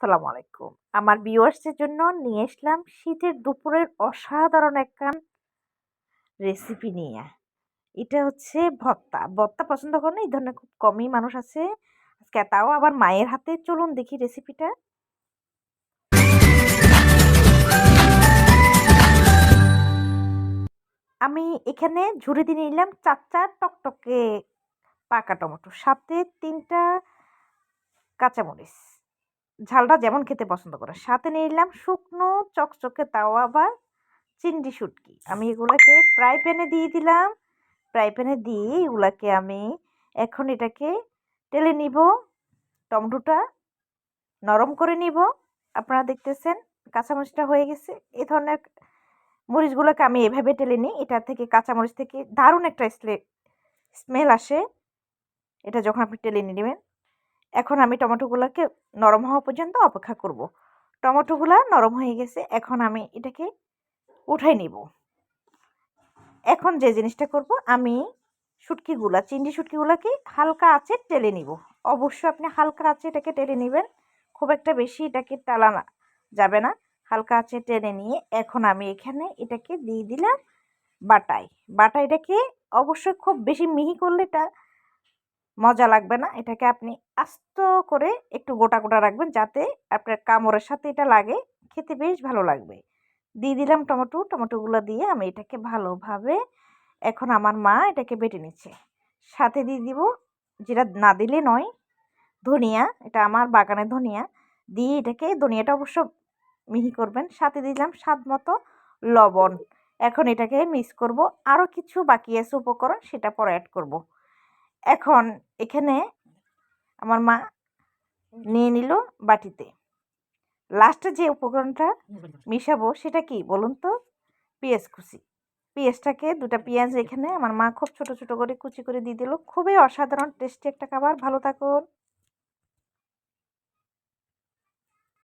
আসসালামু আলাইকুম। আমার ভিউয়ার্সদের জন্য নিয়ে আসলাম শীতের দুপুরের অসাধারণ একখান রেসিপি নিয়ে। এটা হচ্ছে ভর্তা। ভর্তা পছন্দ করে না এই ধরনের খুব কমই মানুষ আছে। আজকে তাও আবার মায়ের হাতে। চলুন দেখি রেসিপিটা। আমি এখানে ঝুড়ি দিয়ে নিলাম ৪ টকটকে পাকা টমেটো। সাথে ৩ টা কাঁচামরিচ। ঝালটা যেমন খেতে পছন্দ করে। সাথে নিলাম শুকনো চকচকে তাও আবার চিংড়ি শুটকি। আমি এগুলাকে ফ্রাই প্যানে দিয়ে দিলাম। ফ্রাই প্যানে দিয়ে এগুলাকে আমি এখন এটাকে টেলে নিব। টমেটোটা নরম করে নিব। আপনারা দেখতেছেন কাঁচামরিচটা হয়ে গেছে। এ ধরনের মরিচগুলোকে আমি এভাবে টেলে নিই। এটা থেকে কাঁচামরিচ থেকে দারুণ একটা স্মেল আসে। এটা যখন আপনি টেলে নেবেন। এখন আমি টমেটোগুলোকে নরম হওয়া পর্যন্ত অপেক্ষা করব। টমেটোগুলা নরম হয়ে গেছে। এখন আমি এটাকে উঠাই নিব। এখন যে জিনিসটা করব আমি চিংড়ি শুটকিগুলাকে হালকা আঁচে টেলে নিব। অবশ্যই আপনি হালকা আঁচে এটাকে টেলে নেবেন। খুব একটা বেশি এটাকে টালা না যাবে না। হালকা আঁচে টেলে নিয়ে এখন আমি এখানে এটাকে দিয়ে দিলাম বাটায়। এটাকে অবশ্যই খুব বেশি মিহি করলে এটা মজা লাগবে না। এটাকে আপনি আস্ত করে একটু গোটা গোটা রাখবেন যাতে আপনার কামড়ের সাথে এটা লাগে। খেতে বেশ ভালো লাগবে। দিয়ে দিলাম টমেটোগুলো দিয়ে আমি এটাকে ভালোভাবে এখন আমার মা এটাকে বেটে নিচ্ছে। সাথে দিয়ে দিব, যেটা না দিলে নয়, ধনিয়া। এটা আমার বাগানের ধনিয়া। দিয়ে এটাকে ধনিয়াটা অবশ্য মিহি করবেন। সাথে দিলাম স্বাদ মতো লবণ। এখন এটাকে মিক্স করব। আরও কিছু বাকি আছে উপকরণ, সেটা পরে অ্যাড করব। এখন এখানে আমার মা নিয়ে নিল বাটিতে। লাস্টে যে উপকরণটা মিশাবো সেটা কি বলুন তো? পেঁয়াজ কুচি। পেঁয়াজটাকে ২টা পেঁয়াজ এখানে আমার মা খুব ছোট ছোট করে কুচি করে দিয়ে দিল। খুবই অসাধারণ টেস্টি একটা খাবার। ভালো থাকুন।